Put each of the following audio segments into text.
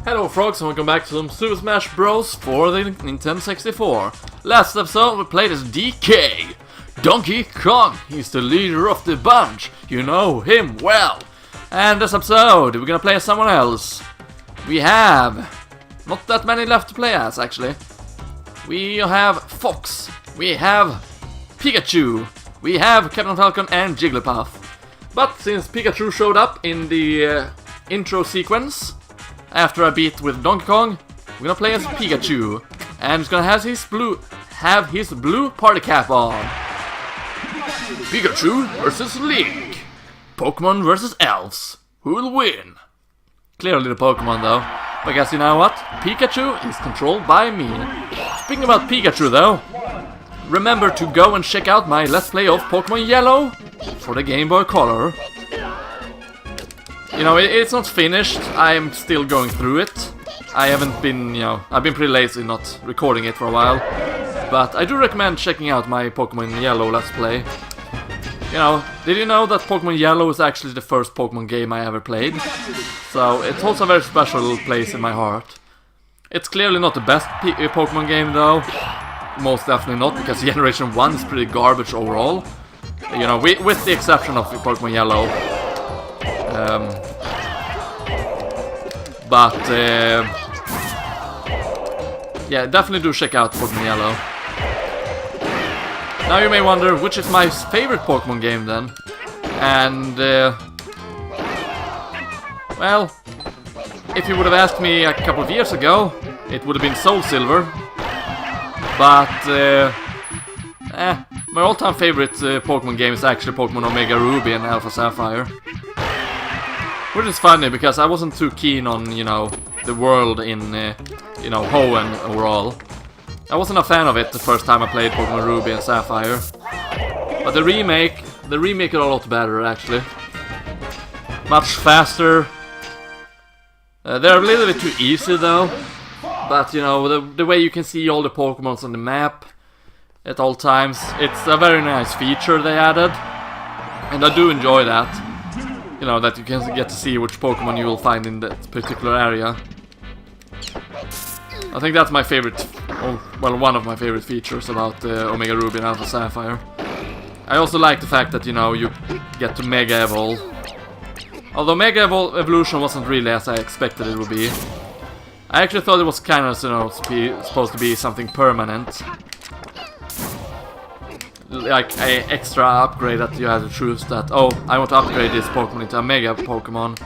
Hello frogs and welcome back to some Super Smash Bros. For the Nintendo 64. Last episode we played as DK. Donkey Kong, he's the leader of the bunch. You know him well. And this episode we're gonna play as someone else. We have not that many left to play as actually. We have Fox, we have Pikachu, we have Captain Falcon and Jigglypuff. But since Pikachu showed up in the intro sequence after I beat with Donkey Kong, we're gonna play as Pikachu, and he's gonna have his blue party cap on. Pikachu versus Link. Pokemon versus elves. Who will win? Clearly the Pokemon though. But guess you know what? Pikachu is controlled by me. Speaking about Pikachu though, remember to go and check out my Let's Play of Pokemon Yellow for the Game Boy Color. You know, it's not finished, I'm still going through it. I haven't been, I've been pretty lazy not recording it for a while. But I do recommend checking out my Pokemon Yellow Let's Play. You know, did you know that Pokemon Yellow is actually the first Pokemon game I ever played? So it holds a very special place in my heart. It's clearly not the best Pokemon game though. Most definitely not, because Generation 1 is pretty garbage overall. You know, with the exception of Pokemon Yellow. Yeah, definitely do check out Pokemon Yellow. Now you may wonder, which is my favorite Pokemon game then? And, well, if you would have asked me a couple of years ago, it would have been Soul Silver. But, my all-time favorite Pokemon game is actually Pokemon Omega Ruby and Alpha Sapphire. Which is funny, because I wasn't too keen on, the world in, Hoenn overall. I wasn't a fan of it the first time I played Pokemon Ruby and Sapphire. But the remake it a lot better, actually. Much faster. They're a little bit too easy, though. But, the way you can see all the Pokemons on the map at all times, it's a very nice feature they added. And I do enjoy that. That you can get to see which Pokemon you will find in that particular area. I think that's my favorite, one of my favorite features about Omega Ruby and Alpha Sapphire. I also like the fact that, you get to Mega Evolve. Although Mega Evolution wasn't really as I expected it would be. I actually thought it was kind of, supposed to be something permanent. Like an extra upgrade that you had to choose that, oh, I want to upgrade this Pokemon into a Mega Pokemon.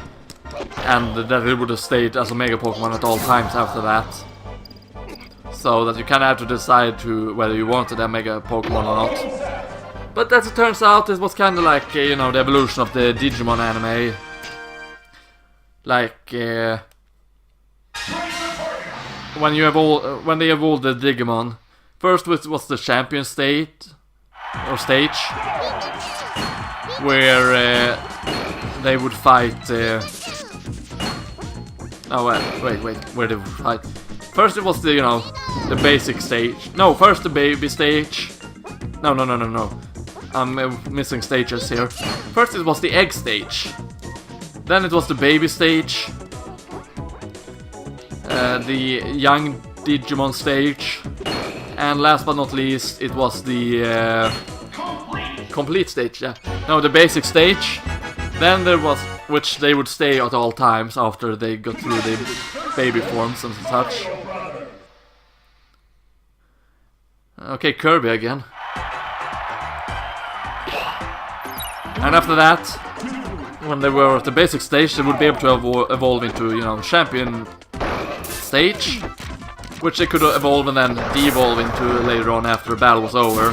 And that it would have stayed as a Mega Pokemon at all times after that. So that you kind of have to decide whether you wanted a Mega Pokemon or not. But as it turns out, it was kind of like, the evolution of the Digimon anime. Like, when they evolved the Digimon, first was the champion stage, where they would fight. Where they would fight? First it was the basic stage. No, first the baby stage. No. I'm missing stages here. First it was the egg stage. Then it was the baby stage. The young Digimon stage. And last but not least, it was the complete stage, yeah. No, the basic stage. Then there was, which they would stay at all times after they got through the baby forms and such. Okay, Kirby again. And after that, when they were at the basic stage, they would be able to evolve into, champion stage. Which they could evolve and then de-evolve into later on after the battle was over.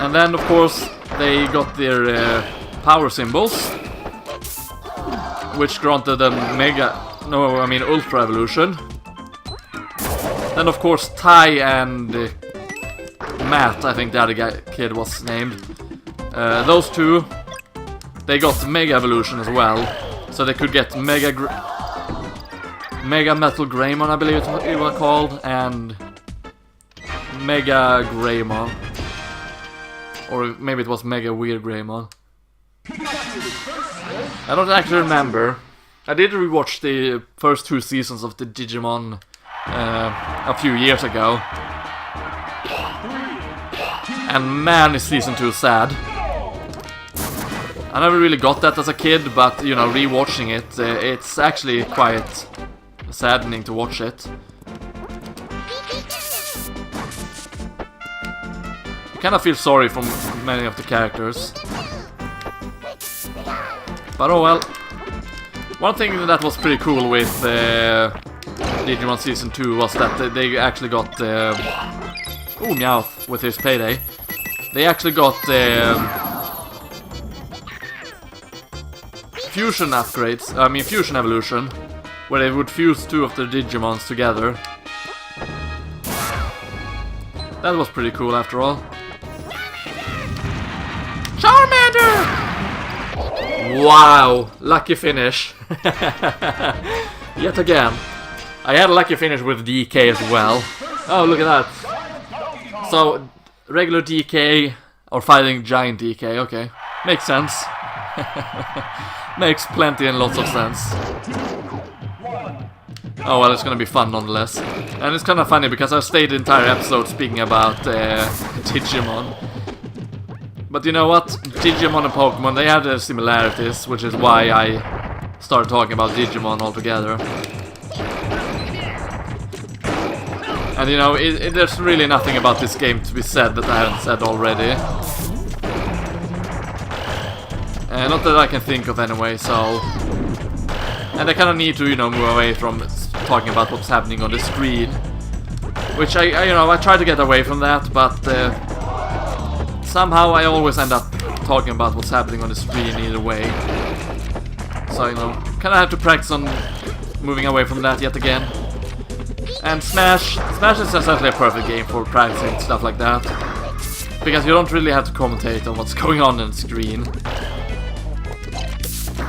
And then, of course, they got their power symbols, which granted them Ultra Evolution. Then, of course, Ty and Matt, I think the other kid was named. Those two, they got Mega Evolution as well, so they could get Mega Metal Greymon, I believe it was called, and Mega Greymon. Or maybe it was Mega Weird Greymon. I don't actually remember. I did rewatch the first 2 seasons of the Digimon a few years ago. And man, is season 2 sad. I never really got that as a kid, but you know, rewatching it, it's actually quite saddening to watch it. You kind of feel sorry for many of the characters. But oh well. One thing that was pretty cool with Digimon Season 2 was that they actually got... ooh, Meowth with his payday. They actually got fusion upgrades, I mean fusion evolution, where they would fuse 2 of the Digimons together. That was pretty cool after all. Charmander! Wow, lucky finish. Yet again. I had a lucky finish with DK as well. Oh, look at that. So, regular DK or fighting giant DK, okay. Makes sense. Makes plenty and lots of sense. Oh well, it's gonna be fun nonetheless. And it's kinda funny because I stayed the entire episode speaking about Digimon. But you know what? Digimon and Pokemon, they have their similarities, which is why I started talking about Digimon altogether. And you know, there's really nothing about this game to be said that I haven't said already. Not that I can think of anyway, so... And I kinda need to, you know, move away from talking about what's happening on the screen. Which I try to get away from that, but... somehow I always end up talking about what's happening on the screen either way. So, you know, kinda have to practice on moving away from that yet again. And Smash is essentially a perfect game for practicing stuff like that. Because you don't really have to commentate on what's going on the screen.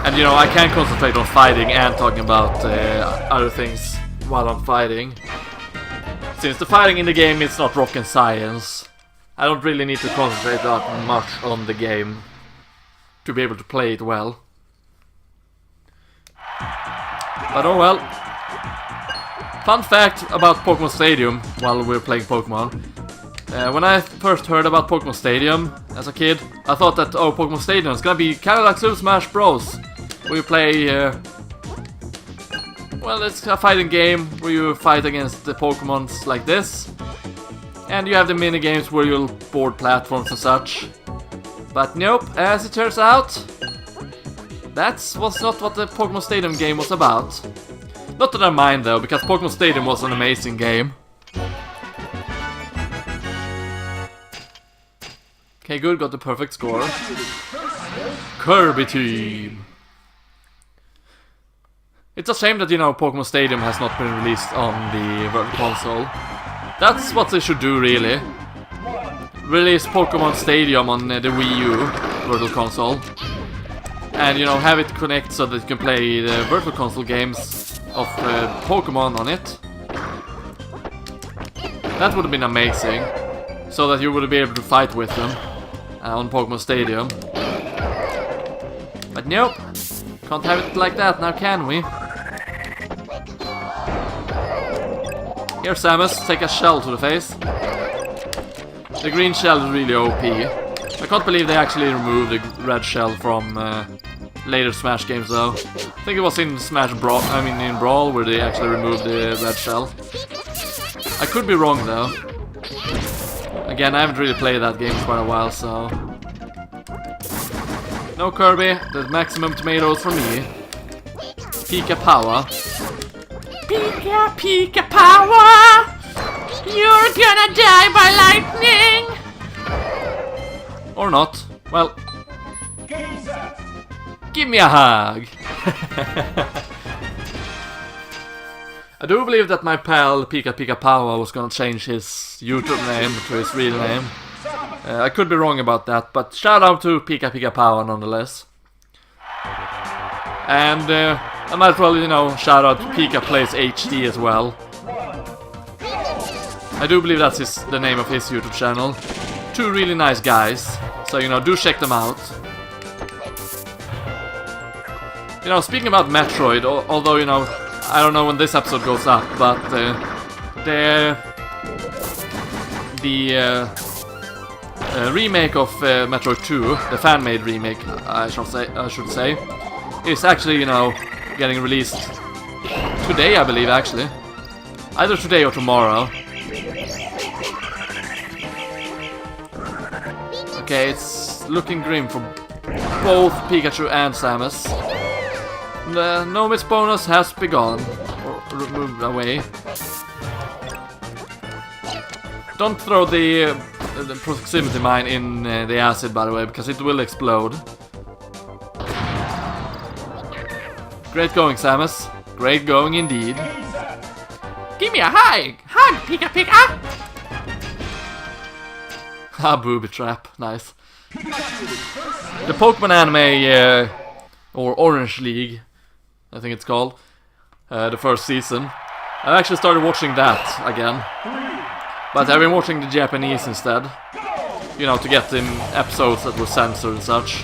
And you know, I can concentrate on fighting and talking about other things while I'm fighting. Since the fighting in the game is not rocket science, I don't really need to concentrate that much on the game to be able to play it well. But oh well. Fun fact about Pokemon Stadium while we're playing Pokemon. When I first heard about Pokemon Stadium as a kid, I thought that, oh, Pokemon Stadium is gonna be kind of like Super Smash Bros. Where you play, well, it's a fighting game where you fight against the Pokemons like this. And you have the mini games where you'll board platforms and such. But nope, as it turns out, that was not what the Pokemon Stadium game was about. Not that I mind though, because Pokemon Stadium was an amazing game. Okay, good, got the perfect score. Kirby team! It's a shame that, you know, Pokemon Stadium has not been released on the Virtual Console. That's what they should do, really. Release Pokemon Stadium on the Wii U Virtual Console. And, you know, have it connect so that you can play the Virtual Console games of Pokemon on it. That would have been amazing. So that you would be able to fight with them on Pokemon Stadium. But nope. Can't have it like that now, can we? Here, Samus, take a shell to the face. The green shell is really OP. I can't believe they actually removed the red shell from later Smash games, though. I think it was in Smash Brawl, in Brawl, where they actually removed the red shell. I could be wrong, though. Again, I haven't really played that game for quite a while, so... No Kirby, the maximum tomatoes for me. Pika power. Pika, Pika power! You're gonna die by lightning! Or not. Well... Give me a hug! I do believe that my pal Pika Pika Power was gonna change his YouTube name to his real name. I could be wrong about that, but shout out to Pika Pika Power nonetheless. And I might as well, you know, shout out to Pika Plays HD as well. I do believe that's the name of his YouTube channel. Two really nice guys, so you know, do check them out. You know, speaking about Metroid, although, you know, I don't know when this episode goes up, but the remake of Metroid 2, the fan-made remake, I should say, is actually, you know, getting released today, I believe, actually. Either today or tomorrow. Okay, it's looking grim for both Pikachu and Samus. The no miss bonus has begun, or moved away. Don't throw the proximity mine in the acid, by the way, because it will explode. Great going, Samus. Great going indeed. Give me a hug! Hug, Pika Pika! Ah, booby trap. Nice. The Pokemon anime, or Orange League, I think it's called, the first season. I actually started watching that again. But I've been watching the Japanese instead. You know, to get the episodes that were censored and such.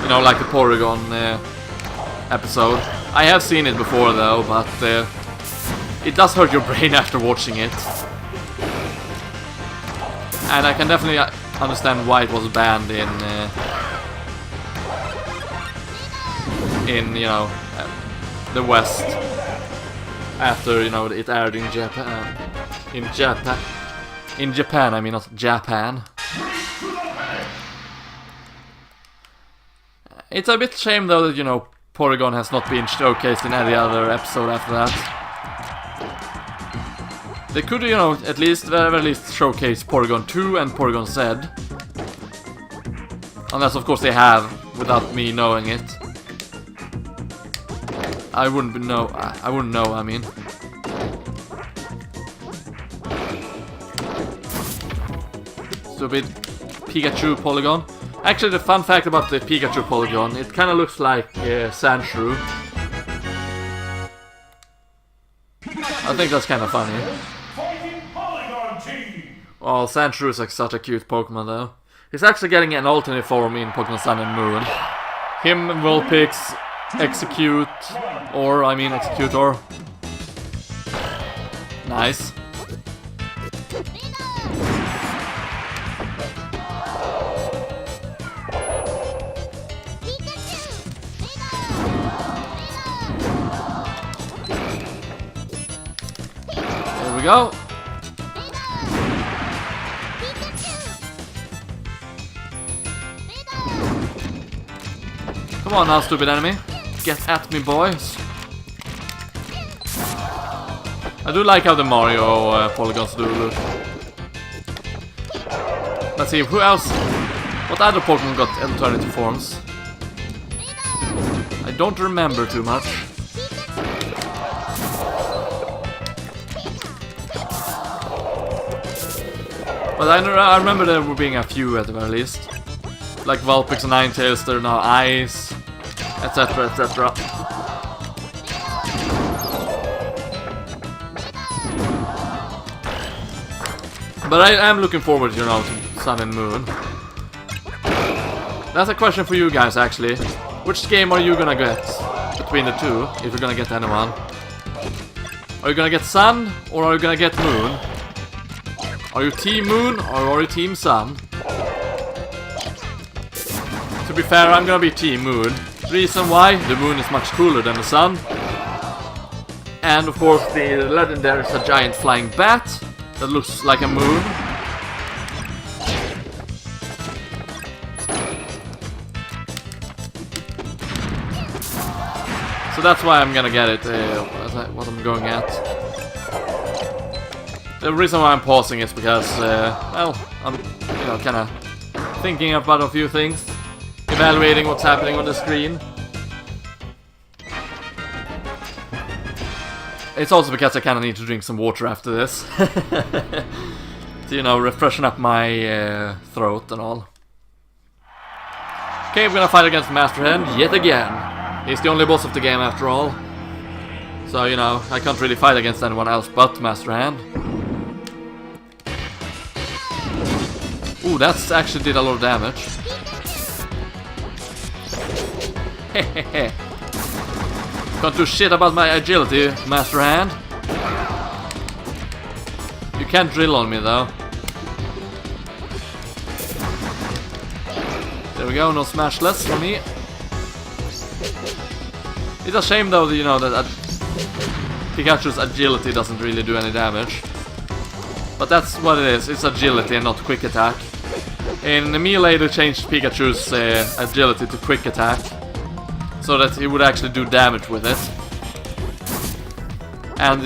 You know, like the Porygon episode. I have seen it before though, but it does hurt your brain after watching it. And I can definitely understand why it was banned in you know, the West after, you know, it aired in Japan. In Japan, I mean, not Japan. It's a bit shame though that, you know, Porygon has not been showcased in any other episode after that. They could, you know, at very least showcase Porygon 2 and Porygon Z. Unless, of course, they have, without me knowing it. I wouldn't know, I mean. Stupid Pikachu Polygon. Actually, the fun fact about the Pikachu Polygon, it kind of looks like Sandshrew. I think that's kind of funny. Well, Sandshrew is like such a cute Pokemon though. He's actually getting an alternate form in Pokemon Sun and Moon. Him, Vulpix, Execute, or I mean Executor. Nice. There we go. Come on now, stupid enemy. Get at me, boys. I do like how the Mario polygons do look. Let's see, who else? What other Pokemon got alternative forms? I don't remember too much. But I remember there were being a few at the very least. Like Vulpix and Ninetales, they're now Ice, etc, etc. But I am looking forward, you know, to Sun and Moon. That's a question for you guys, actually. Which game are you gonna get between the two, if you're gonna get anyone? Are you gonna get Sun, or are you gonna get Moon? Are you Team Moon, or are you Team Sun? To be fair, I'm gonna be Team Moon. Reason why? The Moon is much cooler than the Sun. And of course the legendary is a giant flying bat that looks like a moon. So that's why I'm gonna get it, what I'm going at. The reason why I'm pausing is because, well, I'm, you know, kinda thinking about a few things. Evaluating what's happening on the screen. It's also because I kind of need to drink some water after this. To, you know, refreshen up my throat and all. Okay, we're gonna fight against Master Hand yet again. He's the only boss of the game after all. So, you know, I can't really fight against anyone else but Master Hand. Ooh, that's actually did a lot of damage. Hehehe. Can't do shit about my agility, Master Hand. You can't drill on me though. There we go, no smashless for me. It's a shame though, you know, that Pikachu's agility doesn't really do any damage. But that's what it is, it's agility and not quick attack. In Melee they changed Pikachu's agility to quick attack, so that he would actually do damage with it. And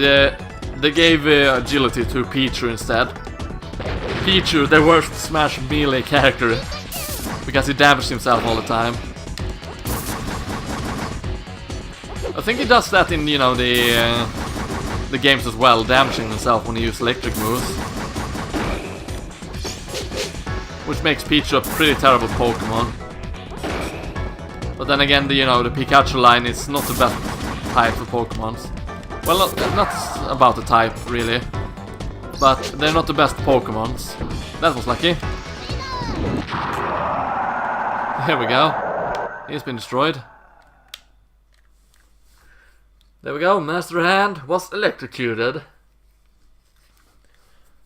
they gave agility to Pichu instead. Pichu, the worst Smash Melee character, because he damaged himself all the time. I think he does that in, you know, the games as well, damaging himself when he uses electric moves. Which makes Pichu a pretty terrible Pokemon. But then again, you know, the Pikachu line is not the best type for Pokemons. Well, not about the type, really. But they're not the best Pokemons. That was lucky. There we go. He's been destroyed. There we go, Master Hand was electrocuted.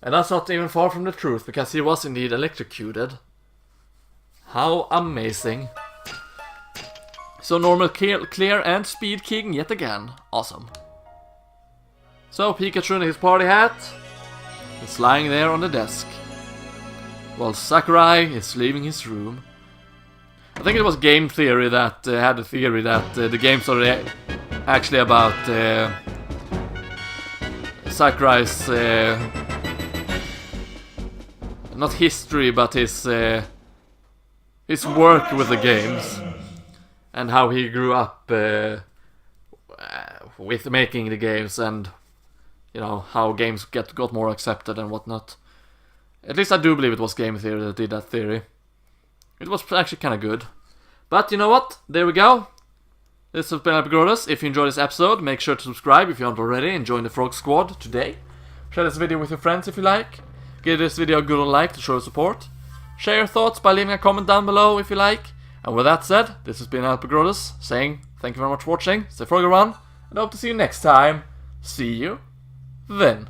And that's not even far from the truth, because he was indeed electrocuted. How amazing. So normal clear and speed king yet again. Awesome. So Pikachu in his party hat is lying there on the desk, while Sakurai is leaving his room. I think it was Game Theory that had the theory that the games are actually about Sakurai's not history, but his work with the games and how he grew up with making the games, and you know how games got more accepted and whatnot. At least I do believe it was Game Theory that did that theory. It was actually kind of good. But you know what? There we go. This has been LPGrodus. If you enjoyed this episode, make sure to subscribe if you aren't already and join the Frog Squad today. Share this video with your friends if you like. Give this video a good like to show your support. Share your thoughts by leaving a comment down below if you like. And with that said, this has been LPGrodus saying thank you very much for watching. Stay frog around, and I hope to see you next time. See you then.